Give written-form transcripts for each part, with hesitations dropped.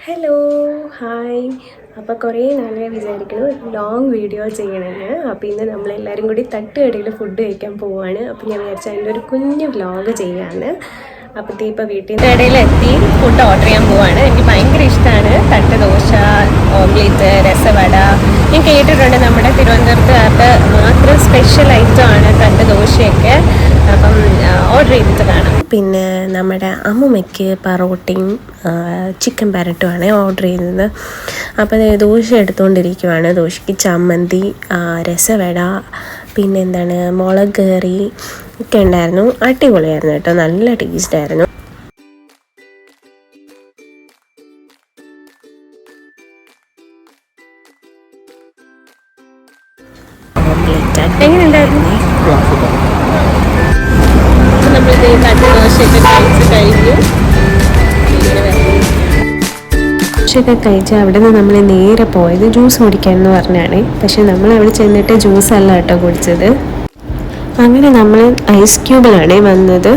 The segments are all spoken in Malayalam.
Hello hi. അപ്പോൾ കുറേ നാളെ വിചാരിക്കണം ലോങ് വീഡിയോ ചെയ്യണമെന്ന്. അപ്പോൾ ഇന്ന് നമ്മളെല്ലാവരും കൂടി തട്ടുകടയിൽ ഫുഡ് കഴിക്കാൻ പോവുകയാണ്. അപ്പോൾ ഞാൻ വിചാരിച്ചാൽ അതിൻ്റെ ഒരു കുഞ്ഞു വ്ലോഗ് ചെയ്യാമെന്ന്. അപ്പോഴത്തേ ഇപ്പോൾ വീട്ടിൻ്റെ ഇടയിലെത്തി ഫുഡ് ഓർഡർ ചെയ്യാൻ പോവുകയാണ്. എനിക്ക് ഭയങ്കര ഇഷ്ടമാണ് തട്ട് ദോശ, ഓംലേറ്റ്, രസവട. ഞാൻ കേട്ടിട്ടുണ്ട് നമ്മുടെ തിരുവനന്തപുരത്തുകാർക്ക് മാത്രം സ്പെഷ്യൽ ഐറ്റമാണ് തട്ട് ദോശയൊക്കെ. അപ്പം ഓർഡർ ചെയ്തിട്ട് കാണാം. പിന്നെ നമ്മുടെ അമ്മുമ്മയ്ക്ക് പറോട്ടയും ചിക്കൻ പരട്ടുമാണ് ഓർഡർ ചെയ്യുന്നത്. അപ്പോൾ ദോശ എടുത്തുകൊണ്ടിരിക്കുവാണ്. ദോശയ്ക്ക് ചമ്മന്തി, രസവട, പിന്നെ എന്താണ് മുളക് കറി ഒക്കെ ഉണ്ടായിരുന്നു. അടിപൊളിയായിരുന്നു കേട്ടോ, നല്ല ടേസ്റ്റായിരുന്നു. എങ്ങനെയുണ്ടായിരുന്നു? നമ്മളിത് തട്ട് ദോശയൊക്കെ കഴിച്ച് കഴിഞ്ഞു. ദോശയൊക്കെ കഴിച്ച് അവിടെ നിന്ന് നമ്മൾ നേരെ പോയത് ജ്യൂസ് കുടിക്കാമെന്ന് പറഞ്ഞാണ്. പക്ഷെ നമ്മൾ അവിടെ ചെന്നിട്ട് ജ്യൂസല്ല കേട്ടോ കുടിച്ചത്. അങ്ങനെ നമ്മൾ ഐസ് ക്യൂബിലാണ് വന്നത്.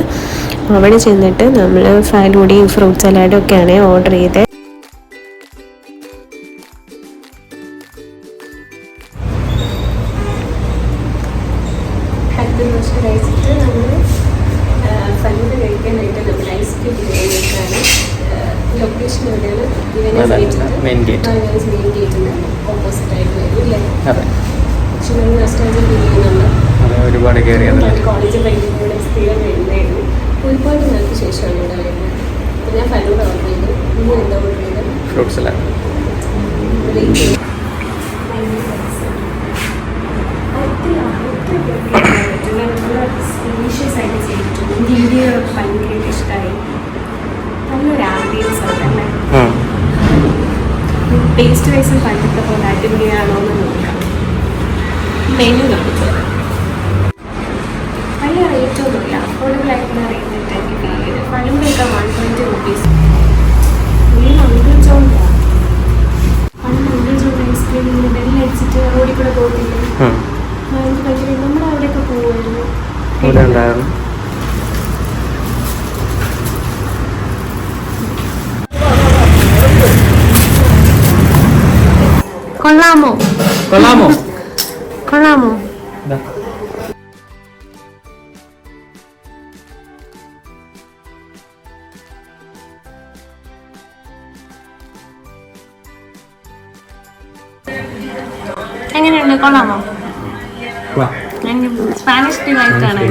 അവിടെ ചെന്നിട്ട് നമ്മൾ ഫലൂഡയും ഫ്രൂട്ട് സലാഡും ഒക്കെയാണ് ഓർഡർ ചെയ്തത്. ദോശ കഴിച്ചിട്ട് നമ്മൾ ഫലൂഡ കഴിക്കാനായിട്ട് നമ്മൾ ഐസ് ക്യൂബ് കഴിക്കാനാണ്. ലൊക്കേഷൻ എവിടെയാണ്? മെയിൻ ഗേറ്റിന് ഓപ്പോസിറ്റ് ആയിട്ട് വരും അല്ലേ? പക്ഷെ നമ്മൾ നൊസ്റ്റാൾജിയ ഫീൽ ചെയ്യുന്നുണ്ട്. ഒരുപാട് കോളേജ് പഠിക്കുമ്പോൾ സ്ഥിരം വരുന്നതായിരുന്നു. ഒരുപാട് നാൾക്ക് ശേഷമാണ് ഇവിടെ വരുന്നത്. അപ്പോൾ ഞാൻ ഫലൂഡ ഓർഡർ ചെയ്തു. നിങ്ങൾ എന്താ ഓർഡർ ചെയ്തത്? Fruit salad. സ്പീഷ്യസ് ആയിട്ട് ചെയ്തിട്ടു. ഇന്റീരിയർ ഭയങ്കരമായിട്ട് ഇഷ്ടമായി. നല്ലൊരു ആംബിയൻസ് ഉണ്ടല്ലേ. ടേസ്റ്റ് വൈസും പണ്ടത്തെ പോലെ അടിപൊളിയാണോ എന്ന് നോക്കാം. മെനു കാണിച്ചു വലിയ റേറ്റൊന്നുമില്ല, അഫോർഡബിൾ ആയിട്ടുള്ള റേറ്റ് എനിക്ക് ഫീൽ ചെയ്ത്. ഫലൂഡയൊക്കെ 120 rupees. ഈ അങ്കിൾ ചോണ്ടാണ്. പണ്ട് അങ്കിൾ ചോണ്ട് ഐസ്ക്രീം ഇങ്ങനെ ബെല്ലടിച്ചിട്ട് റോഡിൽ കൂടെ പോകത്തില്ലേ? എനിക്ക് ഭയങ്കര നമ്മുടെ അവിടെയൊക്കെ പോകുമായിരുന്നു. കൊള്ളാമോ? കൊള്ളാമോ? കൊള്ളാമോ? എങ്ങനെയുണ്ട്? കൊള്ളാമോ? എനിക്ക് സ്പാനിഷ് ഡിലൈറ്റാണ്.